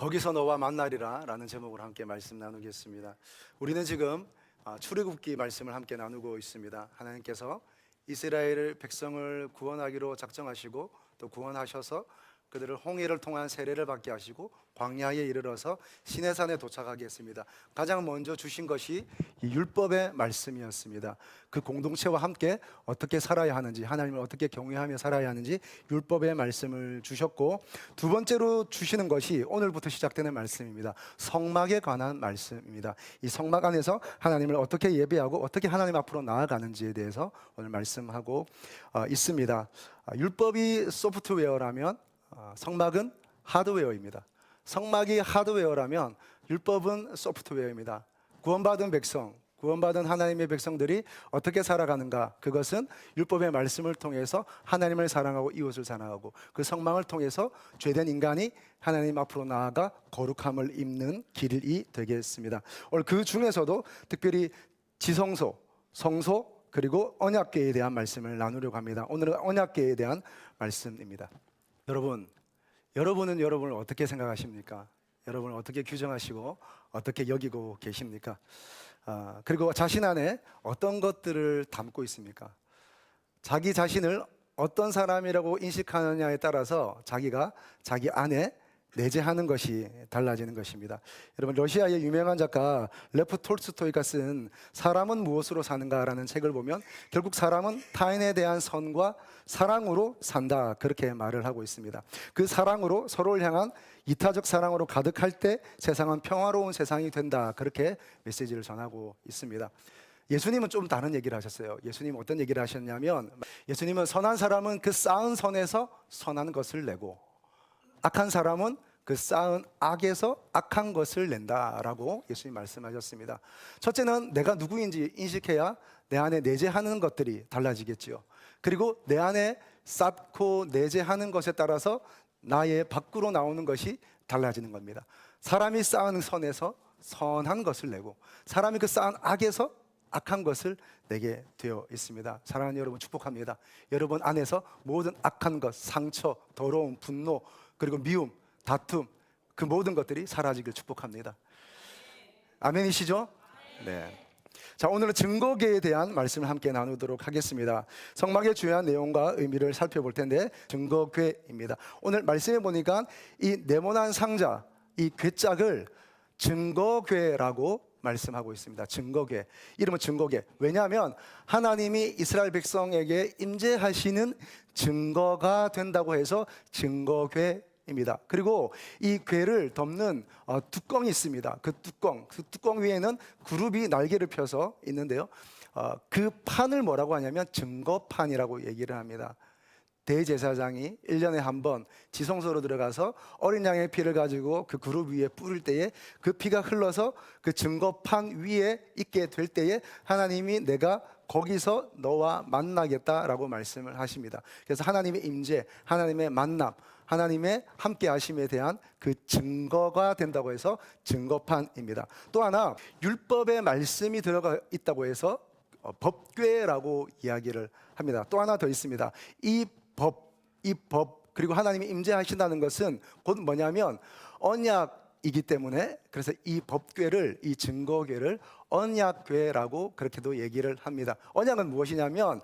거기서 너와 만나리라 라는 제목으로 함께 말씀 나누겠습니다. 우리는 지금 출애굽기 말씀을 함께 나누고 있습니다. 하나님께서 이스라엘 백성을 구원하기로 작정하시고 또 구원하셔서 그들을 홍해를 통한 세례를 받게 하시고 광야에 이르러서 시내산에 도착하게 했습니다. 가장 먼저 주신 것이 이 율법의 말씀이었습니다. 그 공동체와 함께 어떻게 살아야 하는지, 하나님을 어떻게 경외하며 살아야 하는지 율법의 말씀을 주셨고, 두 번째로 주시는 것이 오늘부터 시작되는 말씀입니다. 성막에 관한 말씀입니다. 이 성막 안에서 하나님을 어떻게 예배하고 어떻게 하나님 앞으로 나아가는지에 대해서 오늘 말씀하고 있습니다. 율법이 소프트웨어라면 성막은 하드웨어입니다. 성막이 하드웨어라면 율법은 소프트웨어입니다. 구원받은 백성, 구원받은 하나님의 백성들이 어떻게 살아가는가, 그것은 율법의 말씀을 통해서 하나님을 사랑하고 이웃을 사랑하고 그 성막을 통해서 죄된 인간이 하나님 앞으로 나아가 거룩함을 입는 길이 되겠습니다. 오늘 그 중에서도 특별히 지성소, 성소, 그리고 언약궤에 대한 말씀을 나누려고 합니다. 오늘은 언약궤에 대한 말씀입니다. 여러분은 여러분을 어떻게 생각하십니까? 여러분을 어떻게 규정하시고 어떻게 여기고 계십니까? 그리고 자신 안에 어떤 것들을 담고 있습니까? 자기 자신을 어떤 사람이라고 인식하느냐에 따라서 자기가 자기 안에 내재하는 것이 달라지는 것입니다. 여러분, 러시아의 유명한 작가 레프 톨스토이가 쓴 사람은 무엇으로 사는가라는 책을 보면 결국 사람은 타인에 대한 선과 사랑으로 산다, 그렇게 말을 하고 있습니다. 그 사랑으로, 서로를 향한 이타적 사랑으로 가득할 때 세상은 평화로운 세상이 된다, 그렇게 메시지를 전하고 있습니다. 예수님은 좀 다른 얘기를 하셨어요. 예수님은 어떤 얘기를 하셨냐면, 예수님은 선한 사람은 그 쌓은 선에서 선한 것을 내고 악한 사람은 그 쌓은 악에서 악한 것을 낸다라고 예수님 말씀하셨습니다. 첫째는 내가 누구인지 인식해야 내 안에 내재하는 것들이 달라지겠지요. 그리고 내 안에 쌓고 내재하는 것에 따라서 나의 밖으로 나오는 것이 달라지는 겁니다. 사람이 쌓은 선에서 선한 것을 내고 사람이 그 쌓은 악에서 악한 것을 내게 되어 있습니다. 사랑하는 여러분, 축복합니다. 여러분 안에서 모든 악한 것, 상처, 더러움, 분노, 그리고 미움, 다툼, 그 모든 것들이 사라지길 축복합니다. 아멘이시죠? 네. 자, 오늘은 증거궤에 대한 말씀을 함께 나누도록 하겠습니다. 성막의 중요한 내용과 의미를 살펴볼 텐데, 증거궤입니다. 오늘 말씀해 보니까 이 네모난 상자, 이 궤짝을 증거궤라고 말씀하고 있습니다. 증거궤, 이름은 증거궤. 왜냐하면 하나님이 이스라엘 백성에게 임재하시는 증거가 된다고 해서 증거궤입니다. 그리고 이 궤를 덮는 뚜껑이 있습니다. 그 뚜껑 위에는 그룹이 날개를 펴서 있는데요, 그 판을 뭐라고 하냐면 증거판이라고 얘기를 합니다. 대제사장이 1년에 한 번 지성소로 들어가서 어린 양의 피를 가지고 그 그룹 위에 뿌릴 때에 그 피가 흘러서 그 증거판 위에 있게 될 때에 하나님이 내가 거기서 너와 만나겠다라고 말씀을 하십니다. 그래서 하나님의 임재, 하나님의 만남, 하나님의 함께 하심에 대한 그 증거가 된다고 해서 증거판입니다. 또 하나, 율법의 말씀이 들어가 있다고 해서 법궤라고 이야기를 합니다. 또 하나 더 있습니다. 이 법, 그리고 하나님이 임재하신다는 것은 곧 뭐냐면 언약이기 때문에, 그래서 이 법궤를, 이 증거궤를 언약궤라고 그렇게도 얘기를 합니다. 언약은 무엇이냐면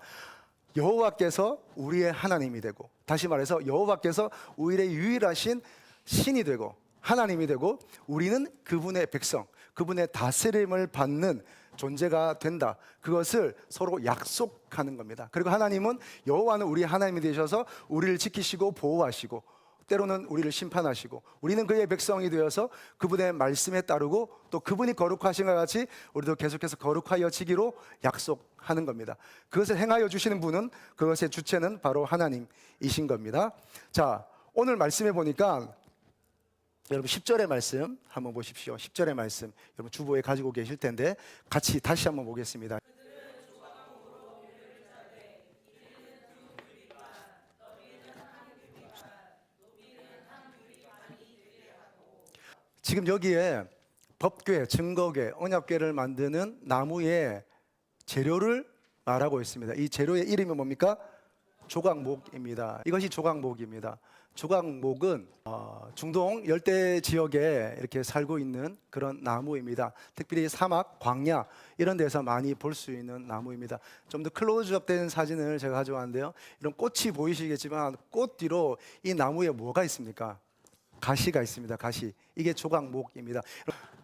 여호와께서 우리의 하나님이 되고, 다시 말해서 여호와께서 우리의 유일하신 신이 되고 하나님이 되고, 우리는 그분의 백성, 그분의 다스림을 받는 존재가 된다. 그것을 서로 약속하는 겁니다. 그리고 하나님은, 여호와는 우리의 하나님이 되셔서 우리를 지키시고 보호하시고 때로는 우리를 심판하시고, 우리는 그의 백성이 되어서 그분의 말씀에 따르고 또 그분이 거룩하신 것 같이 우리도 계속해서 거룩하여지기로 약속하는 겁니다. 그것을 행하여 주시는 분은, 그것의 주체는 바로 하나님이신 겁니다. 자, 오늘 말씀해 보니까 여러분 10절의 말씀 한번 보십시오. 10절의 말씀 여러분 주보에 가지고 계실 텐데 같이 다시 한번 보겠습니다. 지금 여기에 법궤, 증거궤, 언약궤를 만드는 나무의 재료를 말하고 있습니다. 이 재료의 이름이 뭡니까? 조각목입니다. 이것이 조각목입니다. 조각목은 중동 열대 지역에 이렇게 살고 있는 그런 나무입니다. 특별히 사막, 광야 이런 데서 많이 볼 수 있는 나무입니다. 좀 더 클로즈업된 사진을 제가 가져왔는데요. 이런 꽃이 보이시겠지만 꽃 뒤로 이 나무에 뭐가 있습니까? 가시가 있습니다. 가시. 이게 조각목입니다.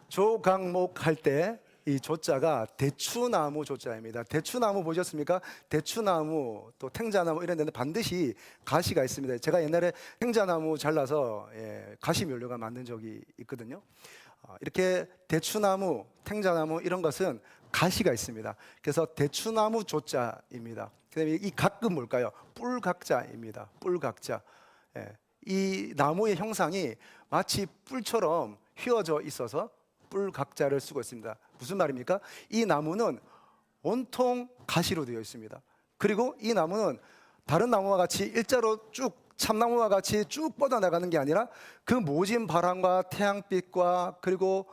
조각목 할 때 이 조자가 대추나무 조자입니다. 대추나무 보셨습니까? 대추나무 또 탱자나무 이런 데는 반드시 가시가 있습니다. 제가 옛날에 탱자나무 잘라서 가시 면류관 만든 적이 있거든요. 이렇게 대추나무, 탱자나무 이런 것은 가시가 있습니다. 그래서 대추나무 조자입니다. 그다음에 이 각은 뭘까요? 뿔각자입니다. 뿔각자. 이 나무의 형상이 마치 뿔처럼 휘어져 있어서 뿔각자를 쓰고 있습니다. 무슨 말입니까? 이 나무는 온통 가시로 되어 있습니다. 그리고 이 나무는 다른 나무와 같이 일자로 쭉 참나무와 같이 쭉 뻗어나가는 게 아니라 그 모진 바람과 태양빛과 그리고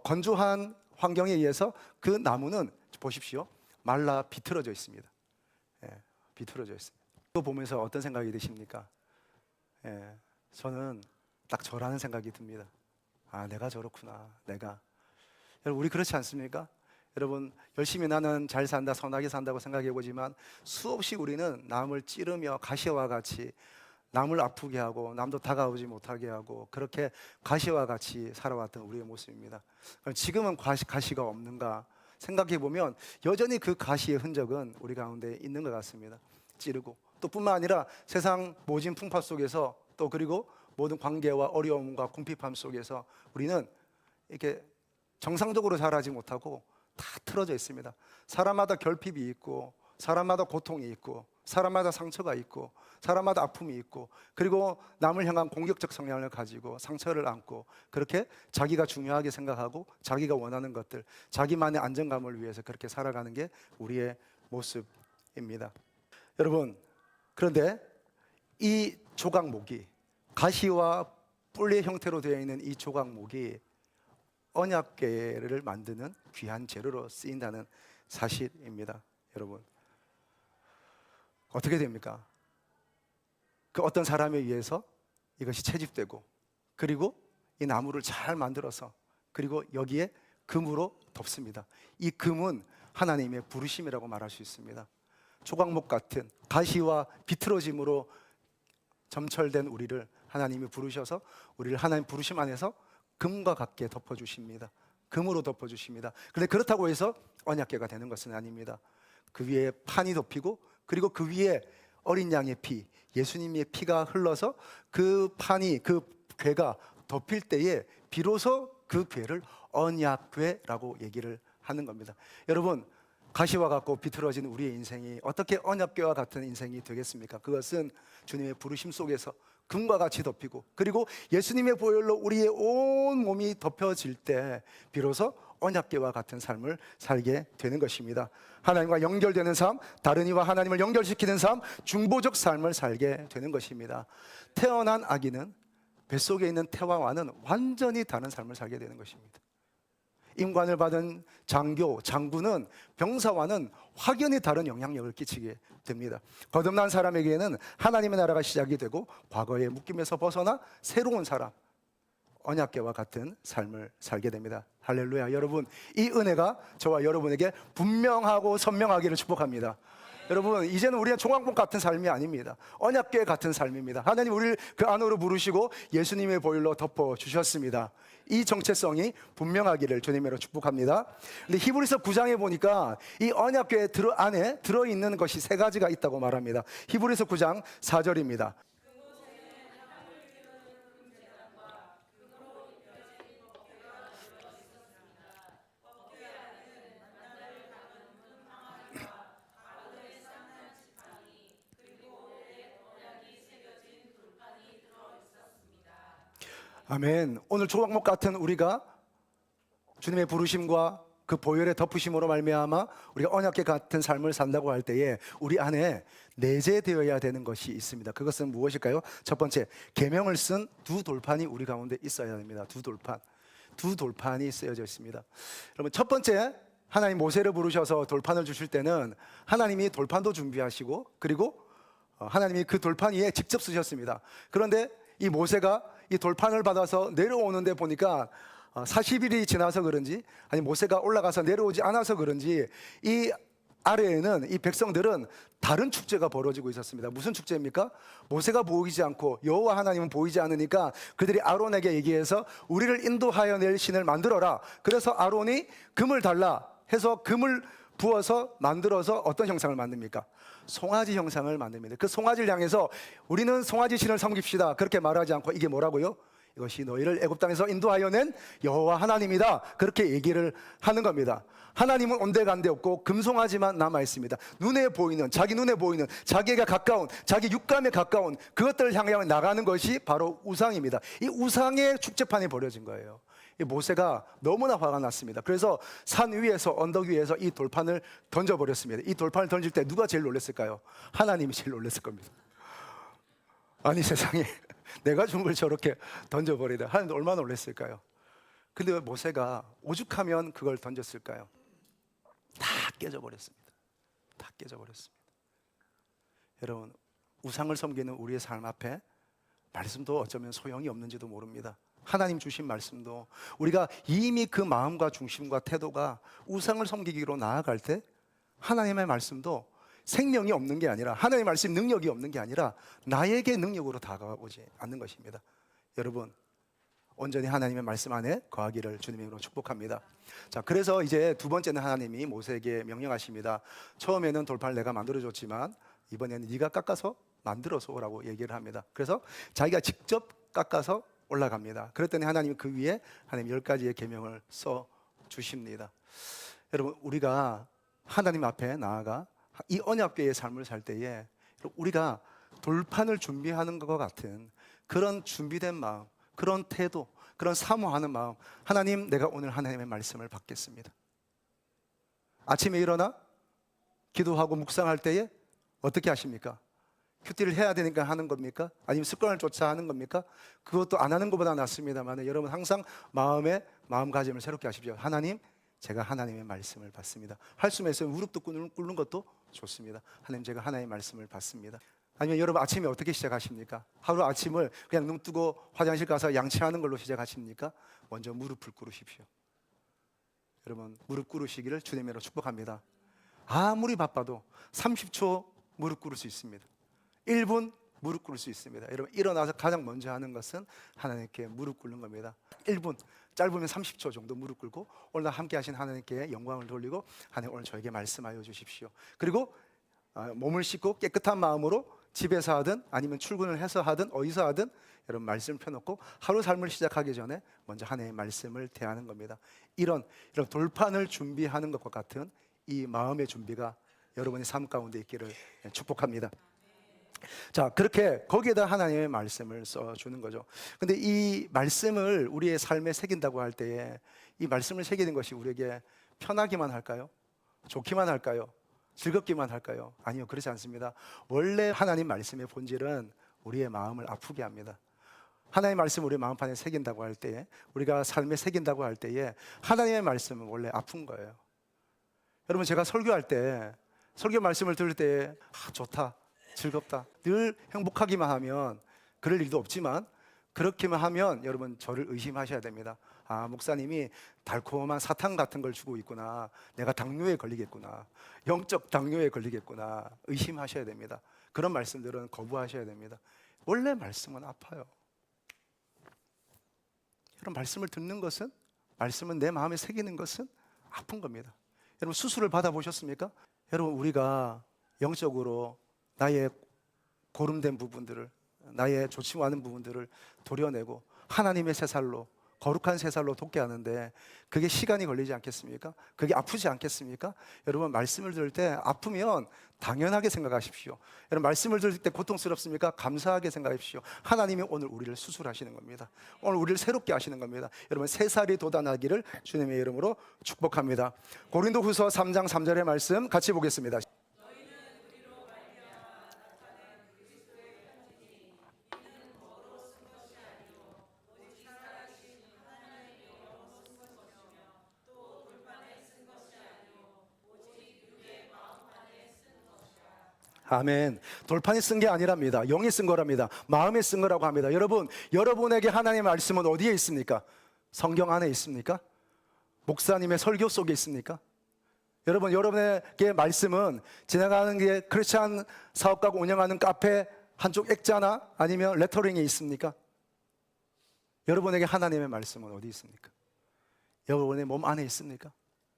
건조한 환경에 의해서 그 나무는 보십시오. 말라 비틀어져 있습니다. 비틀어져 있습니다. 이거 보면서 어떤 생각이 드십니까? 저는 딱 저라는 생각이 듭니다. 아, 내가 저렇구나. 내가. 여러분, 우리 그렇지 않습니까? 여러분, 열심히 나는 잘 산다, 선하게 산다고 생각해 보지만 수없이 우리는 남을 찌르며 가시와 같이 남을 아프게 하고 남도 다가오지 못하게 하고 그렇게 가시와 같이 살아왔던 우리의 모습입니다. 그럼 지금은 가시가 없는가 생각해 보면 여전히 그 가시의 흔적은 우리 가운데 있는 것 같습니다. 찌르고 또 뿐만 아니라 세상 모진 풍파 속에서 또 그리고 모든 관계와 어려움과 궁핍함 속에서 우리는 이렇게 정상적으로 자라지 못하고 다 틀어져 있습니다. 사람마다 결핍이 있고 사람마다 고통이 있고 사람마다 상처가 있고 사람마다 아픔이 있고 그리고 남을 향한 공격적 성향을 가지고 상처를 안고 그렇게 자기가 중요하게 생각하고 자기가 원하는 것들 자기만의 안정감을 위해서 그렇게 살아가는 게 우리의 모습입니다. 여러분, 그런데 이 조각목이 가시와 뿔의 형태로 되어 있는 이 조각목이 언약궤를 만드는 귀한 재료로 쓰인다는 사실입니다. 여러분, 어떻게 됩니까? 그 어떤 사람에 의해서 이것이 채집되고 그리고 이 나무를 잘 만들어서 그리고 여기에 금으로 덮습니다. 이 금은 하나님의 부르심이라고 말할 수 있습니다. 조각목 같은 가시와 비틀어짐으로 점철된 우리를 하나님이 부르셔서 우리를 하나님 부르심 안에서 금과 같게 덮어주십니다. 금으로 덮어주십니다. 그런데 그렇다고 해서 언약궤가 되는 것은 아닙니다. 그 위에 판이 덮이고 그리고 그 위에 어린 양의 피, 예수님의 피가 흘러서 그 판이 그 궤가 덮일 때에 비로소 그 궤를 언약궤라고 얘기를 하는 겁니다. 여러분, 가시와 같고 비틀어진 우리의 인생이 어떻게 언약궤와 같은 인생이 되겠습니까? 그것은 주님의 부르심 속에서 금과 같이 덮이고 그리고 예수님의 보혈로 우리의 온 몸이 덮여질 때 비로소 언약궤와 같은 삶을 살게 되는 것입니다. 하나님과 연결되는 삶, 다른 이와 하나님을 연결시키는 삶, 중보적 삶을 살게 되는 것입니다. 태어난 아기는 뱃속에 있는 태와와는 완전히 다른 삶을 살게 되는 것입니다. 임관을 받은 장교, 장군은 병사와는 확연히 다른 영향력을 끼치게 됩니다. 거듭난 사람에게는 하나님의 나라가 시작이 되고 과거의 묶임에서 벗어나 새로운 사람, 언약궤와 같은 삶을 살게 됩니다. 할렐루야. 여러분, 이 은혜가 저와 여러분에게 분명하고 선명하기를 축복합니다. 여러분, 이제는 우리는 조각목 같은 삶이 아닙니다. 언약궤 같은 삶입니다. 하나님 우리를 그 안으로 부르시고 예수님의 보혈로 덮어주셨습니다. 이 정체성이 분명하기를 주님으로 축복합니다. 근데 히브리서 9장에 보니까 이 언약궤 안에 들어있는 것이 세 가지가 있다고 말합니다. 히브리서 9장 4절입니다. 아멘. 오늘 조각목 같은 우리가 주님의 부르심과 그 보혈의 덮으심으로 말미암아 우리가 언약궤 같은 삶을 산다고 할 때에 우리 안에 내재되어야 되는 것이 있습니다. 그것은 무엇일까요? 첫 번째, 계명을 쓴 두 돌판이 우리 가운데 있어야 됩니다. 두 돌판이 쓰여져 있습니다. 여러분, 첫 번째, 하나님 모세를 부르셔서 돌판을 주실 때는 하나님이 돌판도 준비하시고 그리고 하나님이 그 돌판 위에 직접 쓰셨습니다. 그런데 이 모세가 이 돌판을 받아서 내려오는데 보니까 40일이 지나서 그런지, 아니 모세가 올라가서 내려오지 않아서 그런지 이 아래에는 이 백성들은 다른 축제가 벌어지고 있었습니다. 무슨 축제입니까? 모세가 보이지 않고 여호와 하나님은 보이지 않으니까 그들이 아론에게 얘기해서 우리를 인도하여 낼 신을 만들어라. 그래서 아론이 금을 달라 해서 금을 부어서 만들어서 어떤 형상을 만듭니까? 송아지 형상을 만듭니다. 그 송아지를 향해서 우리는 송아지 신을 섬깁시다 그렇게 말하지 않고 이게 뭐라고요? 이것이 너희를 애굽 땅에서 인도하여 낸 여호와 하나님이다 그렇게 얘기를 하는 겁니다. 하나님은 온데간데 없고 금송아지만 남아 있습니다. 눈에 보이는, 자기 눈에 보이는, 자기가 가까운, 자기 육감에 가까운 그것들을 향해 나가는 것이 바로 우상입니다. 이 우상의 축제판이 벌어진 거예요. 이 모세가 너무나 화가 났습니다. 그래서 산 위에서, 언덕 위에서 이 돌판을 던져버렸습니다. 이 돌판을 던질 때 누가 제일 놀랐을까요? 하나님이 제일 놀랐을 겁니다. 아니 세상에 내가 준 걸 저렇게 던져버리다. 하나님도 얼마나 놀랐을까요? 근데 왜 모세가 오죽하면 그걸 던졌을까요? 다 깨져버렸습니다. 다 깨져버렸습니다. 여러분, 우상을 섬기는 우리의 삶 앞에 말씀도 어쩌면 소용이 없는지도 모릅니다. 하나님 주신 말씀도 우리가 이미 그 마음과 중심과 태도가 우상을 섬기기로 나아갈 때 하나님의 말씀도 생명이 없는 게 아니라, 하나님의 말씀 능력이 없는 게 아니라 나에게 능력으로 다가오지 않는 것입니다. 여러분, 온전히 하나님의 말씀 안에 거하기를 주님의 이름으로 축복합니다. 자, 그래서 이제 두 번째는 하나님이 모세에게 명령하십니다. 처음에는 돌판을 내가 만들어줬지만 이번에는 네가 깎아서 만들어서 오라고 얘기를 합니다. 그래서 자기가 직접 깎아서 올라갑니다. 그랬더니 하나님이 그 위에 하나님 10가지의 계명을 써 주십니다. 여러분, 우리가 하나님 앞에 나아가 이 언약궤의 삶을 살 때에 우리가 돌판을 준비하는 것과 같은 그런 준비된 마음, 그런 태도, 그런 사모하는 마음, 하나님, 내가 오늘 하나님의 말씀을 받겠습니다. 아침에 일어나 기도하고 묵상할 때에 어떻게 하십니까? 큐티를 해야 되니까 하는 겁니까? 아니면 습관을 쫓아 하는 겁니까? 그것도 안 하는 것보다 낫습니다만 여러분 항상 마음가짐을 새롭게 하십시오. 하나님, 제가 하나님의 말씀을 받습니다. 할 수만 있으면 무릎도 꿇는 것도 좋습니다. 하나님, 제가 하나님의 말씀을 받습니다. 아니면 여러분 아침에 어떻게 시작하십니까? 하루 아침을 그냥 눈 뜨고 화장실 가서 양치하는 걸로 시작하십니까? 먼저 무릎을 꿇으십시오. 여러분, 무릎 꿇으시기를 주님으로 축복합니다. 아무리 바빠도 30초 무릎 꿇을 수 있습니다. 1분 무릎 꿇을 수 있습니다. 여러분, 일어나서 가장 먼저 하는 것은 하나님께 무릎 꿇는 겁니다. 1분, 짧으면 30초 정도 무릎 꿇고 오늘 함께 하신 하나님께 영광을 돌리고, 하나님 오늘 저에게 말씀하여 주십시오. 그리고 몸을 씻고 깨끗한 마음으로 집에서 하든 아니면 출근을 해서 하든 어디서 하든 여러분 말씀 펴놓고 하루 삶을 시작하기 전에 먼저 하나님의 말씀을 대하는 겁니다. 이런 돌판을 준비하는 것과 같은 이 마음의 준비가 여러분의 삶 가운데 있기를 축복합니다. 자, 그렇게 거기에다 하나님의 말씀을 써주는 거죠. 근데 이 말씀을 우리의 삶에 새긴다고 할 때에 이 말씀을 새기는 것이 우리에게 편하기만 할까요? 좋기만 할까요? 즐겁기만 할까요? 아니요, 그렇지 않습니다. 원래 하나님 말씀의 본질은 우리의 마음을 아프게 합니다. 하나님의 말씀을 우리의 마음판에 새긴다고 할 때에, 우리가 삶에 새긴다고 할 때에 하나님의 말씀은 원래 아픈 거예요. 여러분, 제가 설교할 때 설교 말씀을 들을 때 좋다, 즐겁다, 늘 행복하기만 하면 그럴 일도 없지만 그렇게만 하면 여러분 저를 의심하셔야 됩니다. 아, 목사님이 달콤한 사탕 같은 걸 주고 있구나, 내가 당뇨에 걸리겠구나, 영적 당뇨에 걸리겠구나 의심하셔야 됩니다. 그런 말씀들은 거부하셔야 됩니다. 원래 말씀은 아파요. 여러분, 말씀을 듣는 것은, 말씀은 내 마음에 새기는 것은 아픈 겁니다. 여러분, 수술을 받아보셨습니까? 여러분, 우리가 영적으로 나의 고름된 부분들을, 나의 좋지 않은 부분들을 도려내고 하나님의 새살로, 거룩한 새살로 돋게 하는데 그게 시간이 걸리지 않겠습니까? 그게 아프지 않겠습니까? 여러분, 말씀을 들을 때 아프면 당연하게 생각하십시오. 여러분, 말씀을 들을 때 고통스럽습니까? 감사하게 생각하십시오. 하나님이 오늘 우리를 수술하시는 겁니다. 오늘 우리를 새롭게 하시는 겁니다. 여러분, 새살이 돋아나기를 주님의 이름으로 축복합니다. 고린도후서 3장 3절의 말씀 같이 보겠습니다. 아멘. 돌판이 쓴 게 아니랍니다. 영이 쓴 거랍니다. 마음에 쓴 거라고 합니다. 여러분, 여러분에게 하나님의 말씀은 어디에 있습니까? 성경 안에 있습니까? 목사님의 설교 속에 있습니까? 여러분, 여러분에게 말씀은 지나가는 게 크리스찬 사업가가 운영하는 카페 한쪽 액자나 아니면 레터링에 있습니까? 여러분에게 하나님의 말씀은 어디 있습니까? 여러분의 몸 안에 있습니까?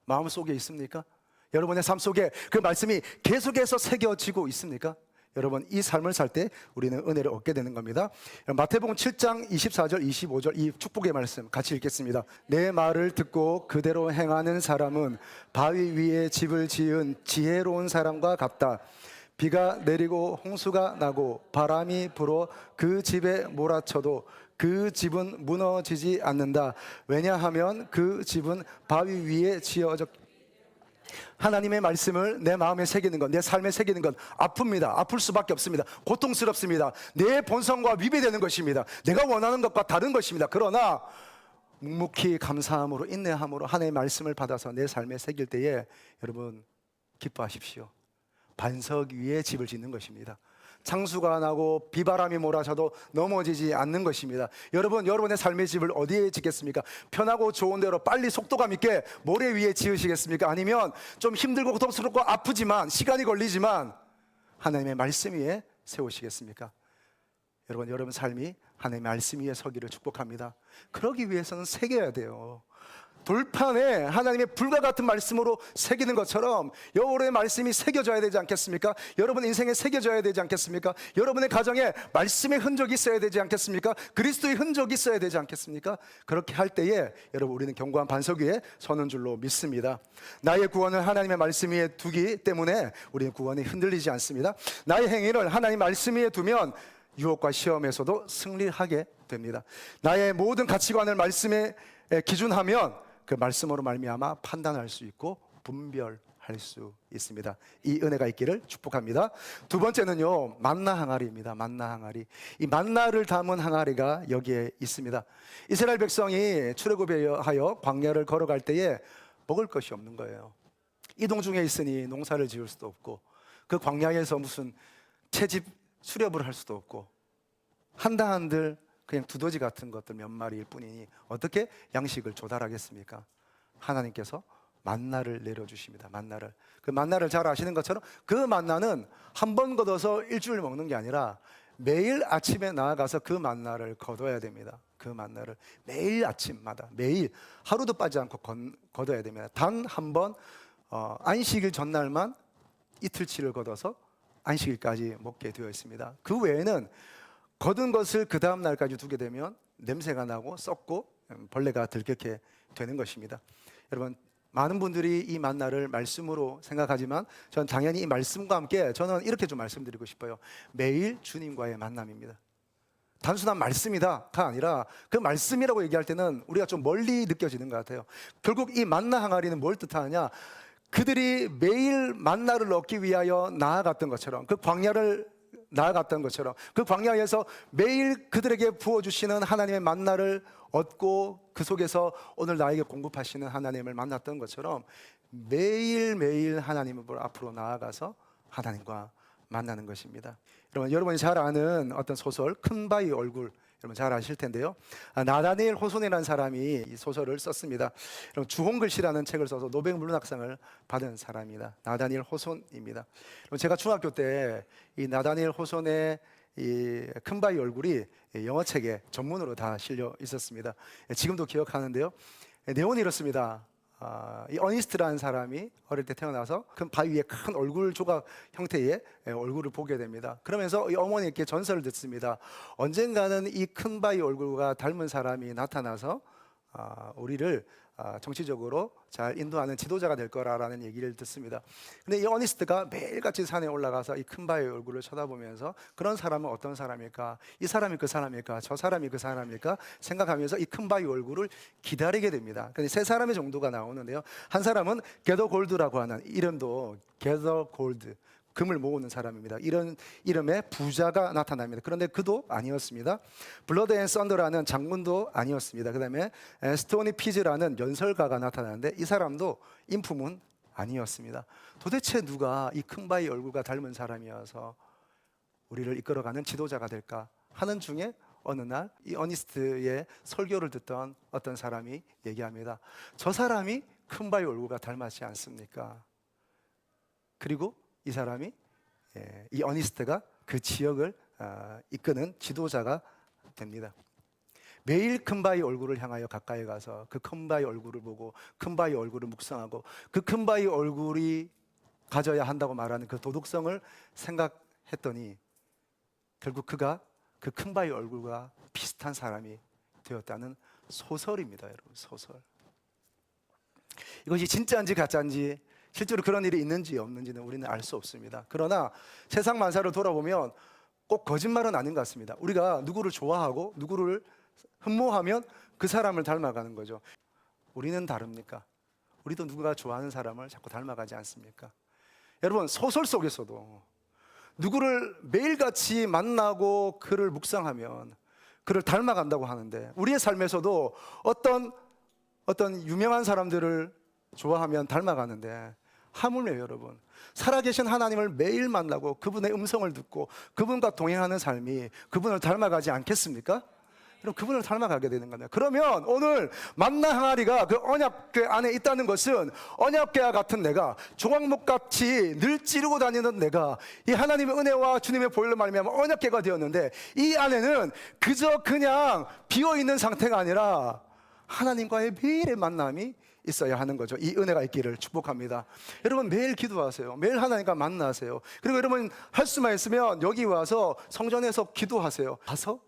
마음 속에 있습니까? 여러분의 삶 속에 그 말씀이 계속해서 새겨지고 있습니까? 여러분, 이 삶을 살 때 우리는 은혜를 얻게 되는 겁니다. 마태복음 7장 24절 25절 이 축복의 말씀 같이 읽겠습니다. 내 말을 듣고 그대로 행하는 사람은 바위 위에 집을 지은 지혜로운 사람과 같다. 비가 내리고 홍수가 나고 바람이 불어 그 집에 몰아쳐도 그 집은 무너지지 않는다. 왜냐하면 그 집은 바위 위에 지어졌기. 하나님의 말씀을 내 마음에 새기는 것, 내 삶에 새기는 것 아픕니다. 아플 수밖에 없습니다. 고통스럽습니다. 내 본성과 위배되는 것입니다. 내가 원하는 것과 다른 것입니다. 그러나 묵묵히 감사함으로 인내함으로 하나님의 말씀을 받아서 내 삶에 새길 때에 여러분 기뻐하십시오. 반석 위에 집을 짓는 것입니다. 창수가 나고 비바람이 몰아쳐도 넘어지지 않는 것입니다. 여러분, 여러분의 삶의 집을 어디에 짓겠습니까? 편하고 좋은 대로 빨리 속도감 있게 모래 위에 지으시겠습니까? 아니면 좀 힘들고 고통스럽고 아프지만 시간이 걸리지만 하나님의 말씀 위에 세우시겠습니까? 여러분, 여러분 삶이 하나님의 말씀 위에 서기를 축복합니다. 그러기 위해서는 새겨야 돼요. 돌판에 하나님의 불과 같은 말씀으로 새기는 것처럼 여러분의 말씀이 새겨져야 되지 않겠습니까? 여러분 인생에 새겨져야 되지 않겠습니까? 여러분의 가정에 말씀의 흔적이 있어야 되지 않겠습니까? 그리스도의 흔적이 있어야 되지 않겠습니까? 그렇게 할 때에 여러분 우리는 견고한 반석 위에 서는 줄로 믿습니다. 나의 구원을 하나님의 말씀 위에 두기 때문에 우리는 구원이 흔들리지 않습니다. 나의 행위를 하나님 말씀 위에 두면 유혹과 시험에서도 승리하게 됩니다. 나의 모든 가치관을 말씀에 기준하면 그 말씀으로 말미암아 판단할 수 있고 분별할 수 있습니다. 이 은혜가 있기를 축복합니다. 두 번째는요, 만나 항아리입니다. 만나 항아리. 이 만나를 담은 항아리가 여기에 있습니다. 이스라엘 백성이 출애굽에 하여 광야를 걸어갈 때에 먹을 것이 없는 거예요. 이동 중에 있으니 농사를 지을 수도 없고 그 광야에서 무슨 채집 수렵을 할 수도 없고 한들 그냥 두더지 같은 것들 몇 마리일 뿐이니 어떻게 양식을 조달하겠습니까? 하나님께서 만나를 내려주십니다. 만나를. 그 만나를 잘 아시는 것처럼 그 만나는 한 번 걷어서 일주일 먹는 게 아니라 매일 아침에 나아가서 그 만나를 거둬야 됩니다. 그 만나를 매일 아침마다 매일 하루도 빠지지 않고 거둬야 됩니다. 단 한 번 안식일 전날만 이틀치를 걷어서 안식일까지 먹게 되어 있습니다. 그 외에는 거둔 것을 그 다음 날까지 두게 되면 냄새가 나고 썩고 벌레가 들끓게 되는 것입니다. 여러분, 많은 분들이 이 만나를 말씀으로 생각하지만 저는 당연히 이 말씀과 함께 저는 이렇게 좀 말씀드리고 싶어요. 매일 주님과의 만남입니다. 단순한 말씀이다가 아니라 그 말씀이라고 얘기할 때는 우리가 좀 멀리 느껴지는 것 같아요. 결국 이 만나 항아리는 뭘 뜻하느냐? 그들이 매일 만나를 얻기 위하여 나아갔던 것처럼 그 광야를 나아갔던 것처럼 그 광야에서 매일 그들에게 부어주시는 하나님의 만나를 얻고 그 속에서 오늘 나에게 공급하시는 하나님을 만났던 것처럼 매일매일 하나님 앞으로 나아가서 하나님과 만나는 것입니다. 여러분이 잘 아는 어떤 소설 큰 바위 얼굴 여러분 잘 아실 텐데요. 나다니엘 호손이라는 사람이 이 소설을 썼습니다. 여러분 주홍글씨라는 책을 써서 노벨 물리학상을 받은 사람입니다. 나다니엘 호손입니다. 여러분 제가 중학교 때 이 나다니엘 호손의 이 큰 바위 얼굴이 영어책에 전문으로 다 실려 있었습니다. 지금도 기억하는데요. 내용은 이렇습니다. 이 어니스트라는 사람이 어릴 때 태어나서 큰 바위 위에 큰 얼굴 조각 형태의 얼굴을 보게 됩니다. 그러면서 이 어머니께 전설을 듣습니다. 언젠가는 이 큰 바위 얼굴과 닮은 사람이 나타나서 우리를 정치적으로 잘 인도하는 지도자가 될 거라는 얘기를 듣습니다. 근데 이 어니스트가 매일같이 산에 올라가서 이 큰 바위 얼굴을 쳐다보면서 그런 사람은 어떤 사람일까? 이 사람이 그 사람일까? 저 사람이 그 사람일까? 생각하면서 이 큰 바위 얼굴을 기다리게 됩니다. 근데 세 사람의 정도가 나오는데요. 한 사람은 게더 골드라고 하는 이름도 게더 골드 금을 모으는 사람입니다. 이런 이름의 부자가 나타납니다. 그런데 그도 아니었습니다. 블러드 앤 썬더라는 장군도 아니었습니다. 그 다음에 스토니 피즈라는 연설가가 나타나는데 이 사람도 인품은 아니었습니다. 도대체 누가 이 큰 바위 얼굴과 닮은 사람이어서 우리를 이끌어가는 지도자가 될까 하는 중에 어느 날 이 어니스트의 설교를 듣던 어떤 사람이 얘기합니다. 저 사람이 큰 바위 얼굴과 닮았지 않습니까? 그리고 이 사람이 이 어니스트가 그 지역을 이끄는 지도자가 됩니다. 매일 큰 바위 얼굴을 향하여 가까이 가서 그 큰 바위 얼굴을 보고 큰 바위 얼굴을 묵상하고 그 큰 바위 얼굴이 가져야 한다고 말하는 그 도덕성을 생각했더니 결국 그가 그 큰 바위 얼굴과 비슷한 사람이 되었다는 소설입니다, 여러분. 소설. 이것이 진짜인지 가짜인지 실제로 그런 일이 있는지 없는지는 우리는 알 수 없습니다. 그러나 세상 만사를 돌아보면 꼭 거짓말은 아닌 것 같습니다. 우리가 누구를 좋아하고 누구를 흠모하면 그 사람을 닮아가는 거죠. 우리는 다릅니까? 우리도 누가 좋아하는 사람을 자꾸 닮아가지 않습니까? 여러분, 소설 속에서도 누구를 매일같이 만나고 그를 묵상하면 그를 닮아간다고 하는데, 우리의 삶에서도 어떤 유명한 사람들을 좋아하면 닮아가는데, 하물며 여러분, 살아계신 하나님을 매일 만나고 그분의 음성을 듣고 그분과 동행하는 삶이 그분을 닮아가지 않겠습니까? 그럼 그분을 닮아가게 되는 겁니다. 그러면 오늘 만나 항아리가 그 언약궤 안에 있다는 것은 언약궤와 같은 내가, 조각목같이 늘 찌르고 다니는 내가 이 하나님의 은혜와 주님의 보혈로 말미암아 언약궤가 되었는데, 이 안에는 그냥 비어있는 상태가 아니라 하나님과의 매일의 만남이 있어야 하는 거죠. 이 은혜가 있기를 축복합니다. 여러분, 매일 기도하세요. 매일 하나님과 만나세요. 그리고 여러분, 할 수만 있으면 여기 와서 성전에서 기도하세요. 와서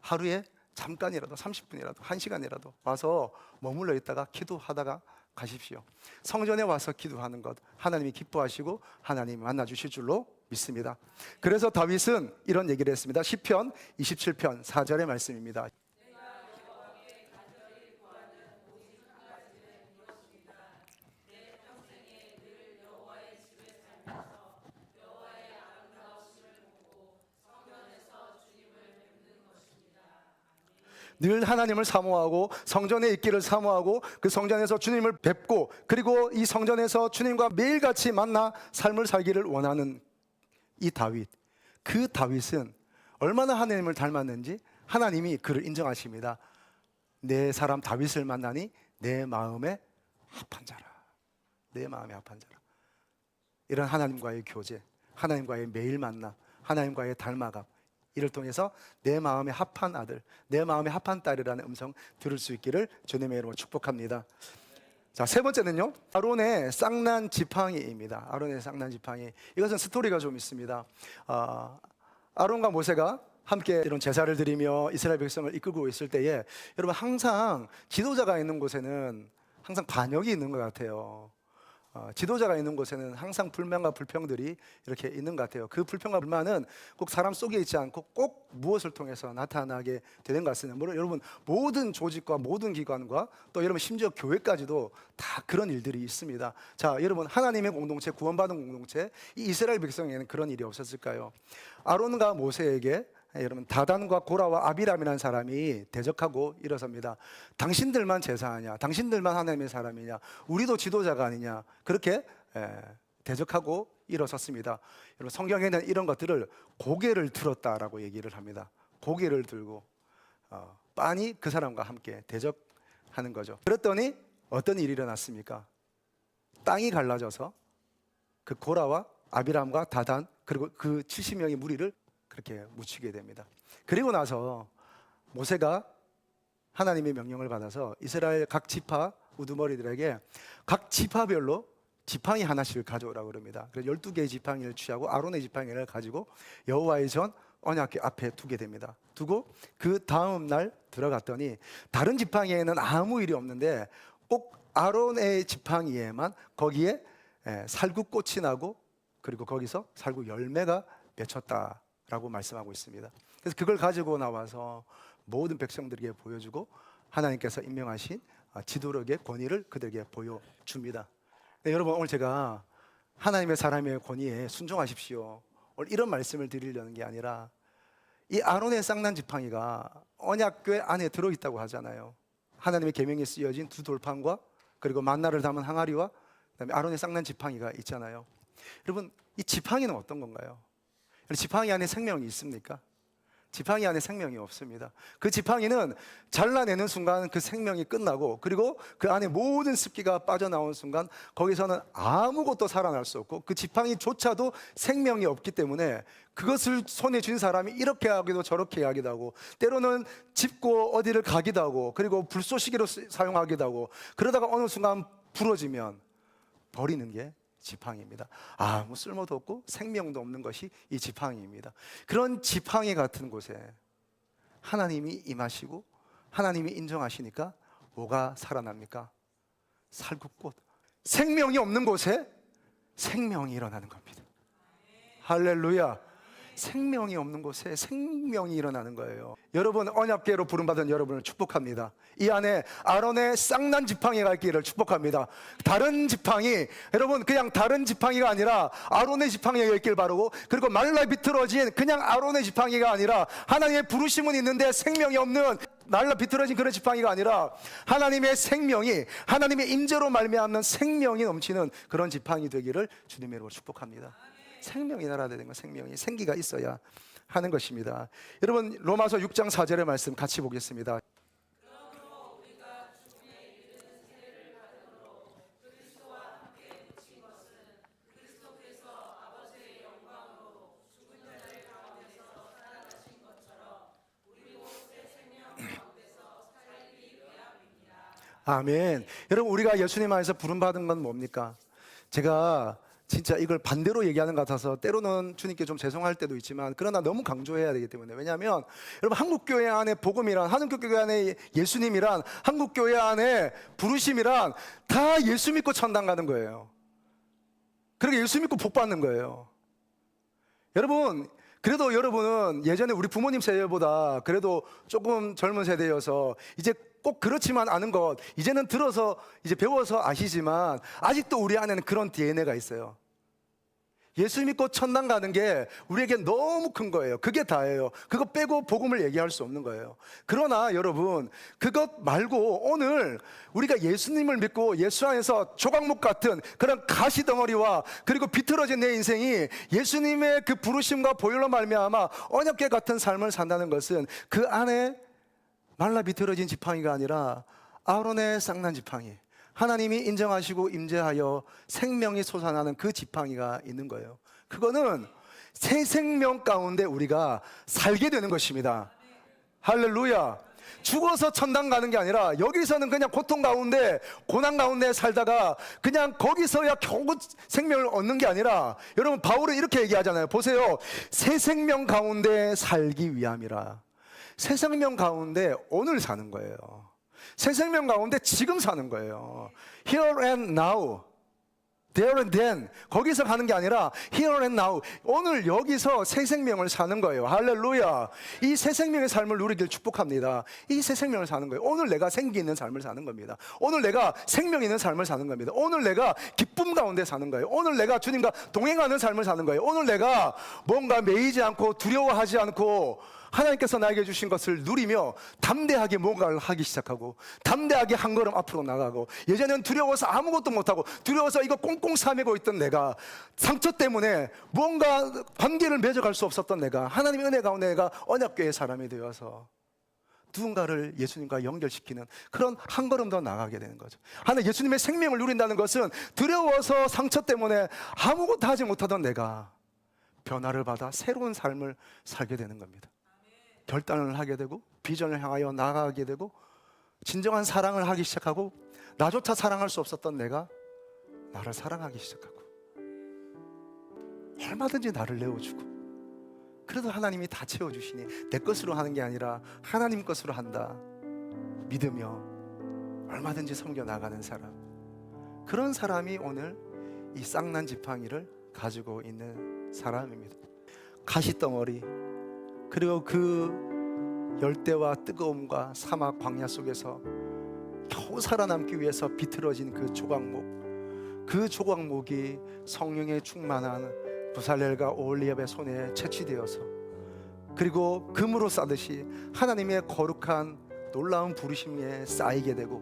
하루에 잠깐이라도, 30분이라도 1시간이라도 와서 머물러 있다가 기도하다가 가십시오. 성전에 와서 기도하는 것 하나님이 기뻐하시고 하나님이 만나주실 줄로 믿습니다. 그래서 다윗은 이런 얘기를 했습니다. 시편 27편 4절의 말씀입니다. 늘 하나님을 사모하고 성전에 있기를 사모하고 그 성전에서 주님을 뵙고 그리고 이 성전에서 주님과 매일같이 만나 삶을 살기를 원하는 이 다윗, 그 다윗은 얼마나 하나님을 닮았는지 하나님이 그를 인정하십니다. 내 사람 다윗을 만나니 내 마음에 합한 자라. 내 마음에 합한 자라. 이런 하나님과의 교제, 하나님과의 매일 만남, 하나님과의 닮아감, 이를 통해서 내 마음에 합한 아들, 내 마음에 합한 딸이라는 음성 들을 수 있기를 주님의 이름으로 축복합니다. 자, 세 번째는요, 아론의 쌍난 지팡이입니다. 아론의 쌍난 지팡이. 이것은 스토리가 좀 있습니다. 아론과 모세가 함께 이런 제사를 드리며 이스라엘 백성을 이끌고 있을 때에, 여러분, 항상 지도자가 있는 곳에는 항상 반역이 있는 것 같아요. 지도자가 있는 곳에는 항상 불만과 불평들이 이렇게 있는 것 같아요. 그 불평과 불만은 꼭 사람 속에 있지 않고 꼭 무엇을 통해서 나타나게 되는 것 같습니다. 물론 여러분, 모든 조직과 모든 기관과 또 여러분 심지어 교회까지도 다 그런 일들이 있습니다. 자, 여러분, 하나님의 공동체, 구원받은 공동체, 이 이스라엘 백성에는 그런 일이 없었을까요? 아론과 모세에게 여러분, 다단과 고라와 아비람이라는 사람이 대적하고 일어섭니다. 당신들만 제사하냐? 당신들만 하나님의 사람이냐? 우리도 지도자가 아니냐? 그렇게 대적하고 일어섰습니다. 여러분, 성경에는 이런 것들을 고개를 들었다라고 얘기를 합니다. 고개를 들고 빤히 그 사람과 함께 대적하는 거죠. 그랬더니 어떤 일이 일어났습니까? 땅이 갈라져서 그 고라와 아비람과 다단 그리고 그 70명의 무리를 그렇게 묻히게 됩니다. 그리고 나서 모세가 하나님의 명령을 받아서 이스라엘 각 지파 우두머리들에게 각 지파별로 지팡이 하나씩을 가져오라고 그럽니다. 그래서 12개의 지팡이를 취하고 아론의 지팡이를 가지고 여호와의 전 언약궤 앞에 두게 됩니다. 두고 그 다음 날 들어갔더니 다른 지팡이에는 아무 일이 없는데 꼭 아론의 지팡이에만 거기에 살구꽃이 나고 그리고 거기서 살구 열매가 맺혔다 라고 말씀하고 있습니다. 그래서 그걸 가지고 나와서 모든 백성들에게 보여주고 하나님께서 임명하신 지도력의 권위를 그들에게 보여줍니다. 네, 여러분, 오늘 제가 하나님의 사람의 권위에 순종하십시오, 오늘 이런 말씀을 드리려는 게 아니라, 이 아론의 쌍난 지팡이가 언약궤 안에 들어있다고 하잖아요. 하나님의 계명이 쓰여진 두 돌판과 그리고 만나를 담은 항아리와 그다음에 아론의 쌍난 지팡이가 있잖아요. 여러분, 이 지팡이는 어떤 건가요? 지팡이 안에 생명이 있습니까? 지팡이 안에 생명이 없습니다. 그 지팡이는 잘라내는 순간 그 생명이 끝나고, 그리고 그 안에 모든 습기가 빠져나온 순간 거기서는 아무것도 살아날 수 없고, 그 지팡이조차도 생명이 없기 때문에 그것을 손에 쥔 사람이 이렇게 하기도 저렇게 하기도 하고, 때로는 짚고 어디를 가기도 하고, 그리고 불쏘시개로 사용하기도 하고, 그러다가 어느 순간 부러지면 버리는 게 지팡이입니다. 아무 쓸모도 없고 생명도 없는 것이 이 지팡이입니다. 그런 지팡이 같은 곳에 하나님이 임하시고 하나님이 인정하시니까 뭐가 살아납니까? 살구꽃. 생명이 없는 곳에 생명이 일어나는 겁니다. 할렐루야. 생명이 없는 곳에 생명이 일어나는 거예요. 여러분, 언약궤로 부름받은 여러분을 축복합니다. 이 안에 아론의 쌍난 지팡이가 있기를 축복합니다. 다른 지팡이, 여러분, 그냥 다른 지팡이가 아니라 아론의 지팡이가 있길 바라고, 그리고 말라 비틀어진 그냥 아론의 지팡이가 아니라 하나님의 부르심은 있는데 생명이 없는 말라 비틀어진 그런 지팡이가 아니라 하나님의 생명이, 하나님의 임재로 말미암는 생명이 넘치는 그런 지팡이 되기를 주님의 이름으로 축복합니다. 생명이 날아야 되는 건 생명이, 생기가 있어야 하는 것입니다. 여러분, 로마서 6장 4절의 말씀 같이 보겠습니다. 아멘. 여러분, 우리가 예수님 안에서 부름받은 건 뭡니까? 제가 진짜 이걸 반대로 얘기하는 것 같아서 때로는 주님께 좀 죄송할 때도 있지만, 그러나 너무 강조해야 되기 때문에. 왜냐하면 여러분, 한국교회 안에 복음이란, 한국교회 안에 예수님이란, 한국교회 안에 부르심이란 다 예수 믿고 천당 가는 거예요. 그리고 예수 믿고 복 받는 거예요. 여러분, 그래도 여러분은 예전에 우리 부모님 세대보다 그래도 조금 젊은 세대여서 이제 꼭 그렇지만 않은 것, 이제는 들어서 이제 배워서 아시지만 아직도 우리 안에는 그런 DNA가 있어요. 예수 믿고 천당 가는 게 우리에게 너무 큰 거예요. 그게 다예요. 그거 빼고 복음을 얘기할 수 없는 거예요. 그러나 여러분, 그것 말고 오늘 우리가 예수님을 믿고 예수 안에서 조각목 같은 그런 가시덩어리와, 그리고 비틀어진 내 인생이 예수님의 그 부르심과 보혈로 말미암아 언약궤 같은 삶을 산다는 것은 그 안에 말라 비틀어진 지팡이가 아니라 아론의 쌍난 지팡이, 하나님이 인정하시고 임재하여 생명이 솟아나는 그 지팡이가 있는 거예요. 그거는 새 생명 가운데 우리가 살게 되는 것입니다. 할렐루야. 죽어서 천당 가는 게 아니라 여기서는 그냥 고통 가운데, 고난 가운데 살다가 그냥 거기서야 겨우 생명을 얻는 게 아니라, 여러분, 바울은 이렇게 얘기하잖아요. 보세요. 새 생명 가운데 살기 위함이라. 새 생명 가운데 오늘 사는 거예요. 새 생명 가운데 지금 사는 거예요. Here and now, there and then. 거기서 가는 게 아니라 here and now, 오늘 여기서 새 생명을 사는 거예요. 할렐루야. 이 새 생명의 삶을 누리길 축복합니다. 이 새 생명을 사는 거예요. 오늘 내가 생기 있는 삶을 사는 겁니다. 오늘 내가 생명 있는 삶을 사는 겁니다. 오늘 내가 기쁨 가운데 사는 거예요. 오늘 내가 주님과 동행하는 삶을 사는 거예요. 오늘 내가 뭔가 매이지 않고 두려워하지 않고 하나님께서 나에게 주신 것을 누리며 담대하게 뭔가를 하기 시작하고, 담대하게 한 걸음 앞으로 나가고, 예전엔 두려워서 아무것도 못하고 두려워서 이거 꽁꽁 싸매고 있던 내가, 상처 때문에 뭔가 관계를 맺어갈 수 없었던 내가, 하나님의 은혜 가운데 내가 언약궤의 사람이 되어서 누군가를 예수님과 연결시키는 그런 한 걸음 더 나가게 되는 거죠. 하나, 예수님의 생명을 누린다는 것은 두려워서 상처 때문에 아무것도 하지 못하던 내가 변화를 받아 새로운 삶을 살게 되는 겁니다. 결단을 하게 되고, 비전을 향하여 나아가게 되고, 진정한 사랑을 하기 시작하고, 나조차 사랑할 수 없었던 내가 나를 사랑하기 시작하고, 얼마든지 나를 내어주고, 그래도 하나님이 다 채워주시니 내 것으로 하는 게 아니라 하나님 것으로 한다 믿으며 얼마든지 섬겨 나가는 사람, 그런 사람이 오늘 이 쌍난 지팡이를 가지고 있는 사람입니다. 가시덩어리, 그리고 그 열대와 뜨거움과 사막 광야 속에서 겨우 살아남기 위해서 비틀어진 그 조각목, 그 조각목이 성령의 충만한 부살렐과 오홀리압의 손에 채취되어서, 그리고 금으로 싸듯이 하나님의 거룩한 놀라운 부르심에 쌓이게 되고,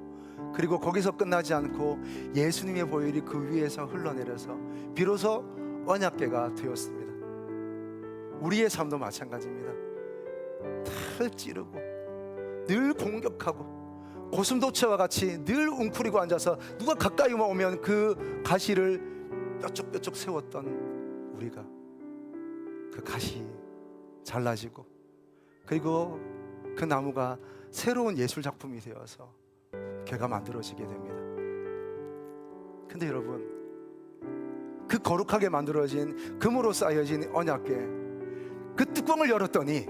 그리고 거기서 끝나지 않고 예수님의 보혈이 그 위에서 흘러내려서 비로소 언약궤가 되었습니다. 우리의 삶도 마찬가지입니다. 털 찌르고 늘 공격하고 고슴도치와 같이 늘 웅크리고 앉아서 누가 가까이만 오면 그 가시를 뾰족뾰족 세웠던 우리가 그 가시 잘라지고 그리고 그 나무가 새로운 예술 작품이 되어서 괴가 만들어지게 됩니다. 근데 여러분, 그 거룩하게 만들어진 금으로 쌓여진 언약궤, 그 뚜껑을 열었더니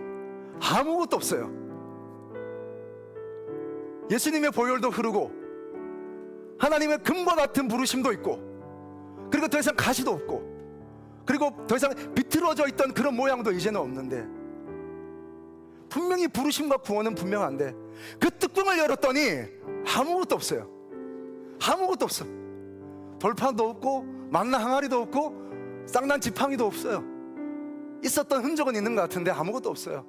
아무것도 없어요. 예수님의 보혈도 흐르고 하나님의 금과 같은 부르심도 있고 그리고 더 이상 가시도 없고 그리고 더 이상 비틀어져 있던 그런 모양도 이제는 없는데, 분명히 부르심과 구원은 분명한데 그 뚜껑을 열었더니 아무것도 없어요. 아무것도 없어. 돌판도 없고 만나 항아리도 없고 쌍난 지팡이도 없어요. 있었던 흔적은 있는 것 같은데 아무것도 없어요.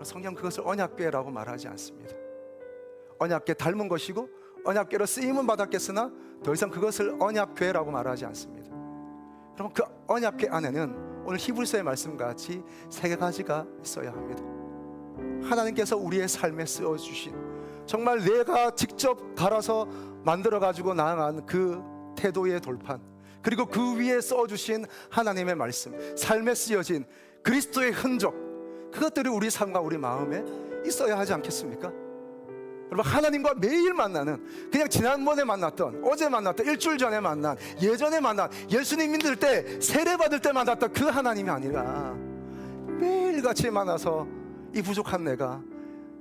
성경 그것을 언약궤라고 말하지 않습니다. 언약궤 닮은 것이고 언약궤로 쓰임은 받았겠으나 더 이상 그것을 언약궤라고 말하지 않습니다. 여러분, 그 언약궤 안에는 오늘 히브리서의 말씀과 같이 세 가지가 있어야 합니다. 하나님께서 우리의 삶에 쓰어주신, 정말 내가 직접 갈아서 만들어가지고 나아간 그 태도의 돌판, 그리고 그 위에 써주신 하나님의 말씀, 삶에 쓰여진 그리스도의 흔적, 그것들이 우리 삶과 우리 마음에 있어야 하지 않겠습니까? 여러분, 하나님과 매일 만나는, 그냥 지난번에 만났던, 어제 만났던, 일주일 전에 만난, 예전에 만난, 예수님 믿을 때 세례 받을 때 만났던 그 하나님이 아니라 매일같이 만나서 이 부족한 내가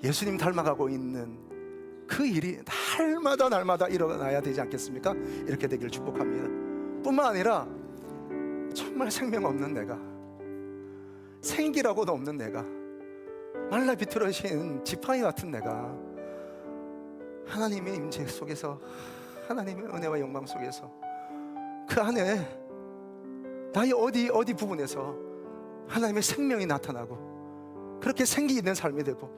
예수님 닮아가고 있는 그 일이 날마다 일어나야 되지 않겠습니까? 이렇게 되기를 축복합니다. 뿐만 아니라 정말 생명 없는 내가, 생기라고도 없는 내가, 말라 비틀어진 지팡이 같은 내가 하나님의 임재 속에서, 하나님의 은혜와 영광 속에서 그 안에 나의 어디 부분에서 하나님의 생명이 나타나고 그렇게 생기 있는 삶이 되고,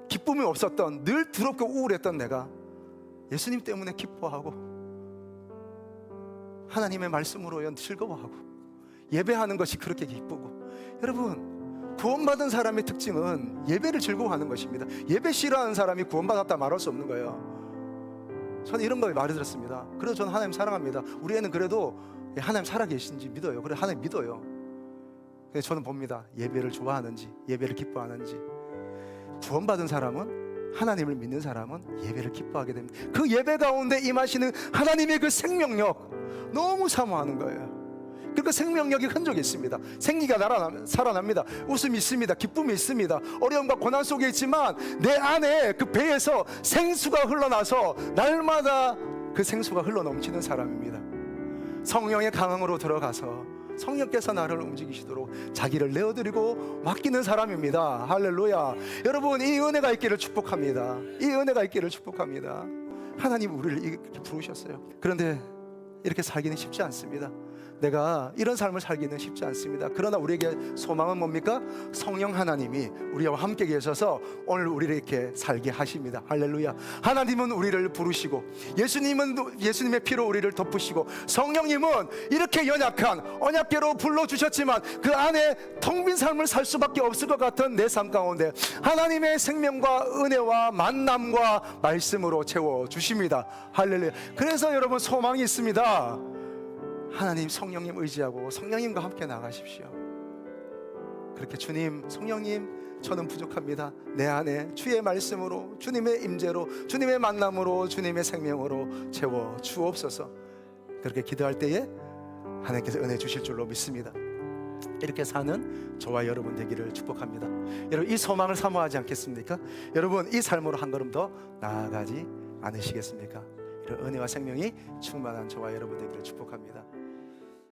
기쁨이 없었던, 늘 두렵고 우울했던 내가 예수님 때문에 기뻐하고 하나님의 말씀으로 즐거워하고 예배하는 것이 그렇게 기쁘고. 여러분, 구원받은 사람의 특징은 예배를 즐거워하는 것입니다. 예배 싫어하는 사람이 구원받았다 말할 수 없는 거예요. 저는 이런 거 많이 들었습니다. 그래서 저는 하나님 사랑합니다. 우리 애는 그래도 하나님 살아계신지 믿어요. 그래, 하나님 믿어요. 그래서 저는 봅니다. 예배를 좋아하는지, 예배를 기뻐하는지. 구원받은 사람은, 하나님을 믿는 사람은 예배를 기뻐하게 됩니다. 그 예배 가운데 임하시는 하나님의 그 생명력 너무 사모하는 거예요. 그러니까 생명력이 흔적이 있습니다. 생기가 살아납니다. 웃음이 있습니다. 기쁨이 있습니다. 어려움과 고난 속에 있지만 내 안에 그 배에서 생수가 흘러나서 날마다 그 생수가 흘러넘치는 사람입니다. 성령의 강함으로 들어가서 성령께서 나를 움직이시도록 자기를 내어드리고 맡기는 사람입니다. 할렐루야. 여러분, 이 은혜가 있기를 축복합니다. 이 은혜가 있기를 축복합니다. 하나님 우리를 이렇게 부르셨어요. 그런데 이렇게 살기는 쉽지 않습니다. 내가 이런 삶을 살기는 쉽지 않습니다. 그러나 우리에게 소망은 뭡니까? 성령 하나님이 우리와 함께 계셔서 오늘 우리를 이렇게 살게 하십니다. 할렐루야. 하나님은 우리를 부르시고, 예수님은 예수님의 피로 우리를 덮으시고, 성령님은 이렇게 연약한 언약궤로 불러주셨지만 그 안에 텅 빈 삶을 살 수밖에 없을 것 같은 내 삶 가운데 하나님의 생명과 은혜와 만남과 말씀으로 채워주십니다. 할렐루야. 그래서 여러분, 소망이 있습니다. 하나님, 성령님 의지하고 성령님과 함께 나가십시오. 그렇게 주님, 성령님, 저는 부족합니다. 내 안에 주의 말씀으로, 주님의 임재로, 주님의 만남으로, 주님의 생명으로 채워 주옵소서. 그렇게 기도할 때에 하나님께서 은혜 주실 줄로 믿습니다. 이렇게 사는 저와 여러분 되기를 축복합니다. 여러분, 이 소망을 사모하지 않겠습니까? 여러분, 이 삶으로 한 걸음 더 나아가지 않으시겠습니까? 이런 은혜와 생명이 충만한 저와 여러분 되기를 축복합니다.